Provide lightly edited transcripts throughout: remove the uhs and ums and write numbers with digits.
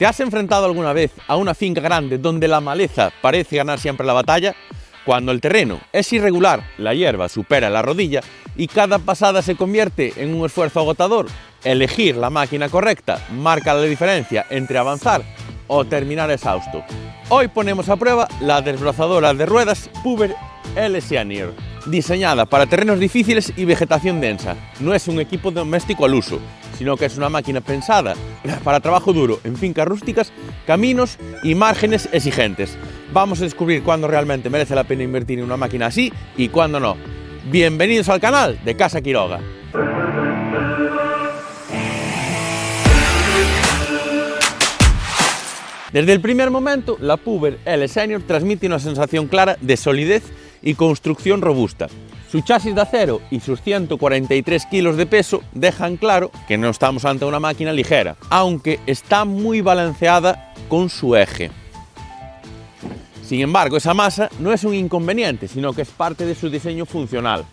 ¿Te has enfrentado alguna vez a una finca grande donde la maleza parece ganar siempre la batalla? Cuando el terreno es irregular, la hierba supera la rodilla y cada pasada se convierte en un esfuerzo agotador, elegir la máquina correcta marca la diferencia entre avanzar o terminar exhausto. Hoy ponemos a prueba la desbrozadora de ruedas PUBERT L SENIOR, diseñada para terrenos difíciles y vegetación densa. No es un equipo doméstico al uso, sino que es una máquina pensada para trabajo duro en fincas rústicas, caminos y márgenes exigentes. Vamos a descubrir cuándo realmente merece la pena invertir en una máquina así y cuándo no. Bienvenidos al canal de Casa Quiroga. Desde el primer momento, la PUBERT L SENIOR transmite una sensación clara de solidez y construcción robusta. Su chasis de acero y sus 143 kilos de peso dejan claro que no estamos ante una máquina ligera, aunque está muy balanceada con su eje. Sin embargo, esa masa no es un inconveniente, sino que es parte de su diseño funcional.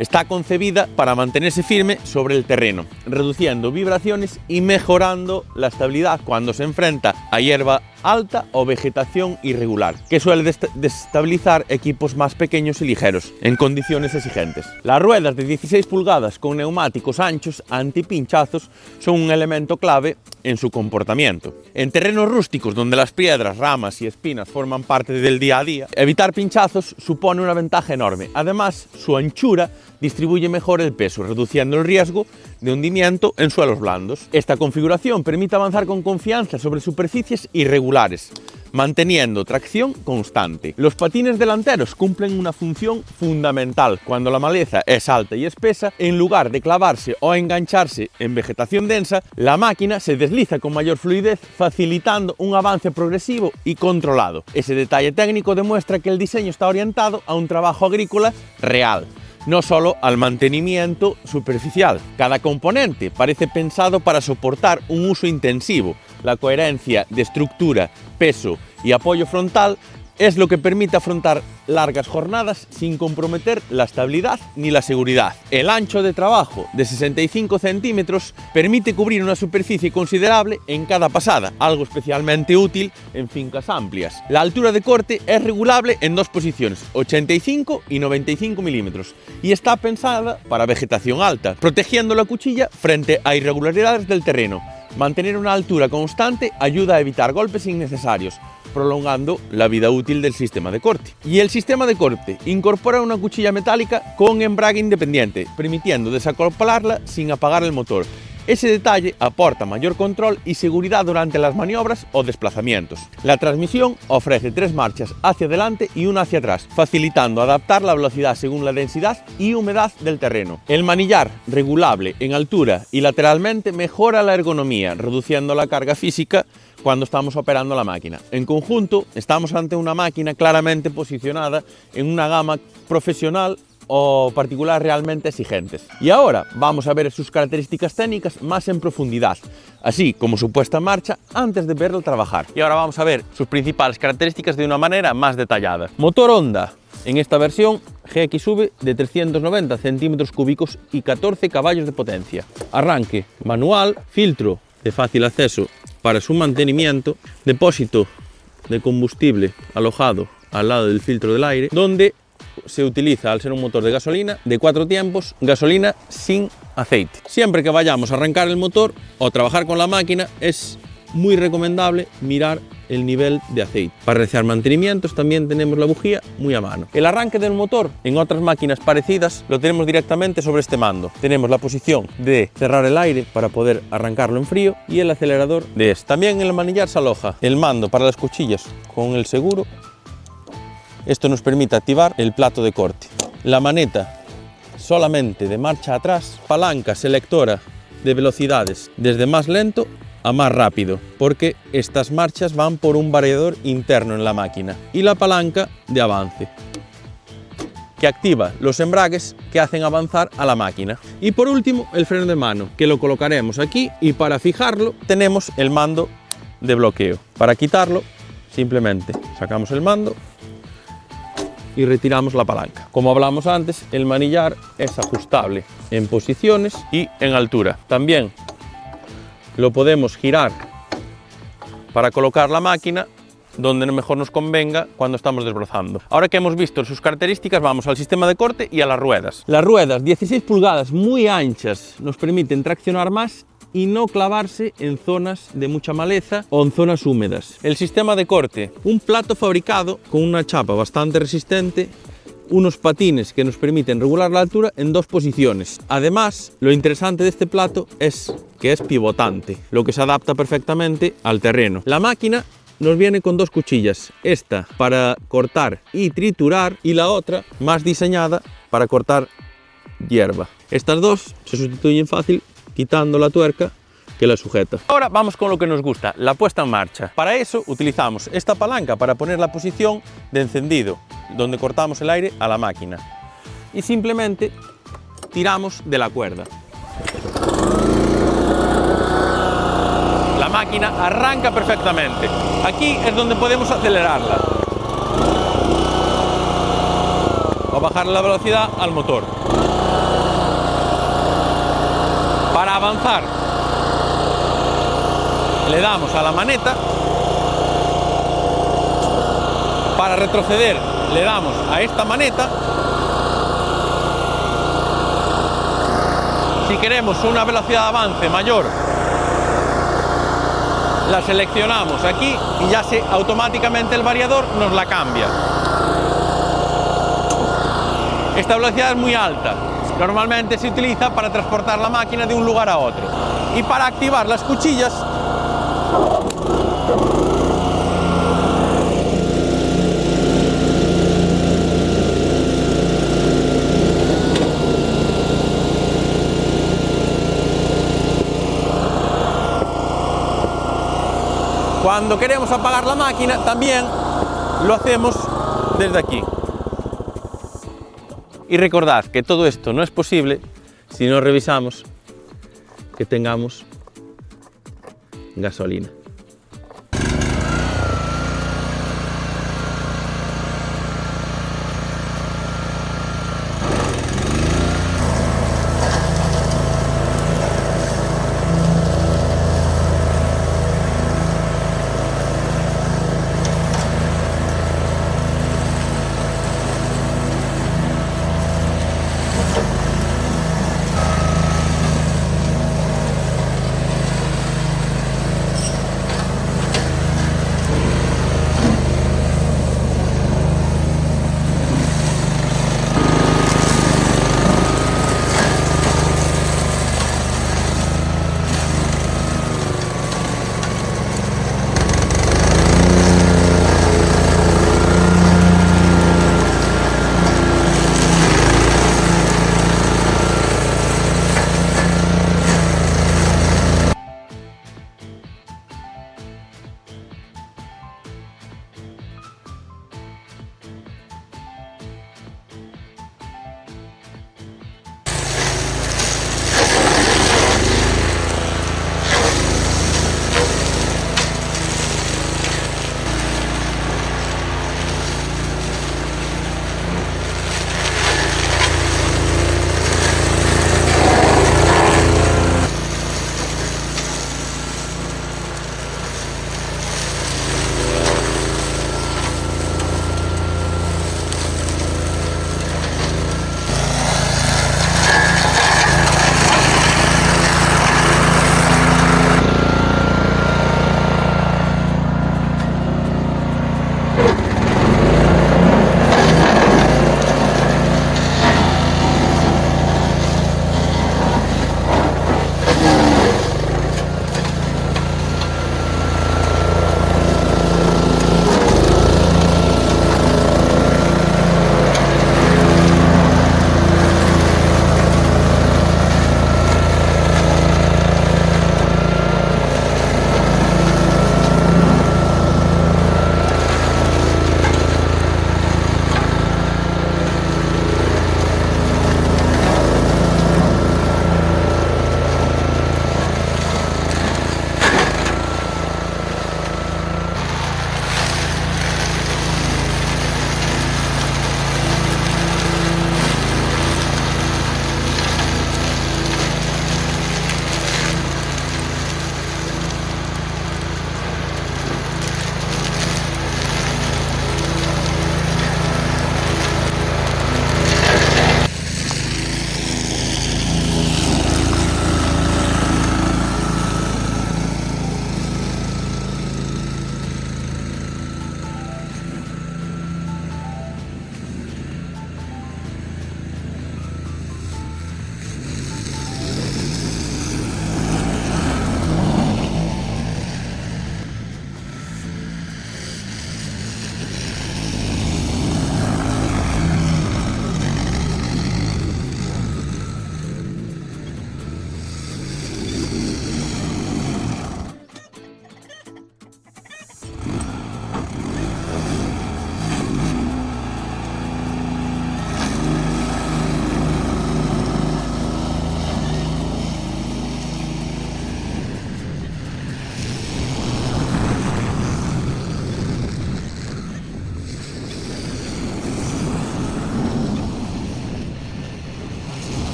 Está concebida para mantenerse firme sobre el terreno, reduciendo vibraciones y mejorando la estabilidad cuando se enfrenta a hierba alta o vegetación irregular, que suele desestabilizar equipos más pequeños y ligeros, en condiciones exigentes. Las ruedas de 16 pulgadas con neumáticos anchos antipinchazos son un elemento clave en su comportamiento. En terrenos rústicos donde las piedras, ramas y espinas forman parte del día a día, evitar pinchazos supone una ventaja enorme. Además, su anchura distribuye mejor el peso, reduciendo el riesgo de hundimiento en suelos blandos. Esta configuración permite avanzar con confianza sobre superficies irregulares, manteniendo tracción constante. Los patines delanteros cumplen una función fundamental. Cuando la maleza es alta y espesa, en lugar de clavarse o engancharse en vegetación densa, la máquina se desliza con mayor fluidez, facilitando un avance progresivo y controlado. Ese detalle técnico demuestra que el diseño está orientado a un trabajo agrícola real, no solo al mantenimiento superficial. Cada componente parece pensado para soportar un uso intensivo. La coherencia de estructura, peso y apoyo frontal es lo que permite afrontar largas jornadas sin comprometer la estabilidad ni la seguridad. El ancho de trabajo de 65 centímetros permite cubrir una superficie considerable en cada pasada, algo especialmente útil en fincas amplias. La altura de corte es regulable en dos posiciones, 85 y 95 milímetros, y está pensada para vegetación alta, protegiendo la cuchilla frente a irregularidades del terreno. Mantener una altura constante ayuda a evitar golpes innecesarios, prolongando la vida útil del sistema de corte. Y el sistema de corte incorpora una cuchilla metálica con embrague independiente, permitiendo desacoplarla sin apagar el motor. Ese detalle aporta mayor control y seguridad durante las maniobras o desplazamientos. La transmisión ofrece 3 marchas hacia adelante y una hacia atrás, facilitando adaptar la velocidad según la densidad y humedad del terreno. El manillar, regulable en altura y lateralmente, mejora la ergonomía, reduciendo la carga física cuando estamos operando la máquina. En conjunto, estamos ante una máquina claramente posicionada en una gama profesional o particular realmente exigentes. Y ahora vamos a ver sus características técnicas más en profundidad, así como su puesta en marcha antes de verlo trabajar. Y ahora vamos a ver sus principales características de una manera más detallada. Motor Honda, en esta versión GXV de 390 centímetros cúbicos y 14 caballos de potencia. Arranque manual, filtro de fácil acceso para su mantenimiento, depósito de combustible alojado al lado del filtro del aire, donde se utiliza, al ser un motor de gasolina de 4 tiempos, gasolina sin aceite. Siempre que vayamos a arrancar el motor o trabajar con la máquina, es muy recomendable mirar el nivel de aceite. Para realizar mantenimientos también tenemos la bujía muy a mano. El arranque del motor en otras máquinas parecidas lo tenemos directamente sobre este mando. Tenemos la posición de cerrar el aire para poder arrancarlo en frío y el acelerador de este. También en el manillar se aloja el mando para las cuchillas con el seguro. Esto nos permite activar el plato de corte. La maneta solamente de marcha atrás, palanca selectora de velocidades desde más lento a más rápido, porque estas marchas van por un variador interno en la máquina, y la palanca de avance, que activa los embragues que hacen avanzar a la máquina. Y por último, el freno de mano, que lo colocaremos aquí, y para fijarlo tenemos el mando de bloqueo. Para quitarlo, simplemente sacamos el mando y retiramos la palanca. Como hablamos antes, el manillar es ajustable en posiciones y en altura. También lo podemos girar para colocar la máquina donde mejor nos convenga cuando estamos desbrozando. Ahora que hemos visto sus características, vamos al sistema de corte y a las ruedas. Las ruedas 16 pulgadas muy anchas nos permiten traccionar más y no clavarse en zonas de mucha maleza o en zonas húmedas. El sistema de corte, un plato fabricado con una chapa bastante resistente, unos patines que nos permiten regular la altura en 2 posiciones. Además, lo interesante de este plato es que es pivotante, lo que se adapta perfectamente al terreno. La máquina nos viene con 2 cuchillas, esta para cortar y triturar y la otra más diseñada para cortar hierba. Estas dos se sustituyen fácil quitando la tuerca que la sujeta. Ahora vamos con lo que nos gusta, la puesta en marcha. Para eso utilizamos esta palanca para poner la posición de encendido, donde cortamos el aire a la máquina. Y simplemente tiramos de la cuerda. La máquina arranca perfectamente. Aquí es donde podemos acelerarla o bajar la velocidad al motor. Para avanzar, le damos a la maneta. Para retroceder, le damos a esta maneta. Si queremos una velocidad de avance mayor, la seleccionamos aquí y ya automáticamente el variador nos la cambia. Esta velocidad es muy alta, normalmente se utiliza para transportar la máquina de un lugar a otro. Y para activar las cuchillas, cuando queremos apagar la máquina también lo hacemos desde aquí. Y recordad que todo esto no es posible si no revisamos que tengamos gasolina.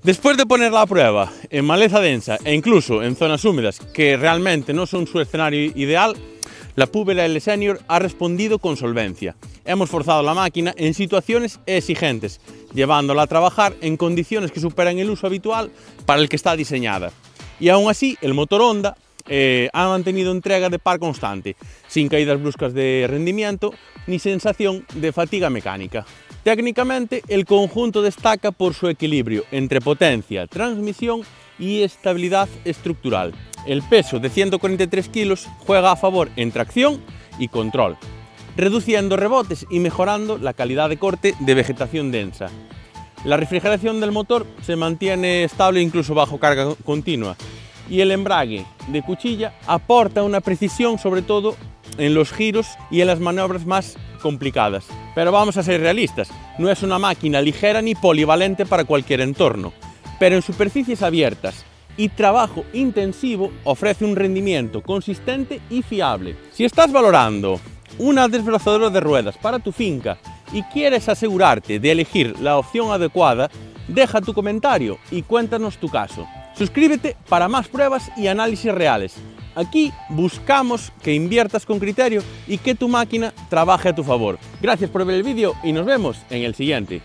Después de ponerla a prueba en maleza densa e incluso en zonas húmedas que realmente no son su escenario ideal, la PUBERT L Senior ha respondido con solvencia. Hemos forzado la máquina en situaciones exigentes, llevándola a trabajar en condiciones que superan el uso habitual para el que está diseñada. Y aún así, el motor Honda ha mantenido entrega de par constante, sin caídas bruscas de rendimiento ni sensación de fatiga mecánica. Técnicamente, el conjunto destaca por su equilibrio entre potencia, transmisión y estabilidad estructural. El peso de 143 kilos juega a favor en tracción y control, reduciendo rebotes y mejorando la calidad de corte de vegetación densa. La refrigeración del motor se mantiene estable incluso bajo carga continua, y el embrague de cuchilla aporta una precisión sobre todo en los giros y en las maniobras más complicadas. Pero vamos a ser realistas, no es una máquina ligera ni polivalente para cualquier entorno, pero en superficies abiertas y trabajo intensivo ofrece un rendimiento consistente y fiable. Si estás valorando una desbrozadora de ruedas para tu finca y quieres asegurarte de elegir la opción adecuada, deja tu comentario y cuéntanos tu caso. Suscríbete para más pruebas y análisis reales. Aquí buscamos que inviertas con criterio y que tu máquina trabaje a tu favor. Gracias por ver el vídeo y nos vemos en el siguiente.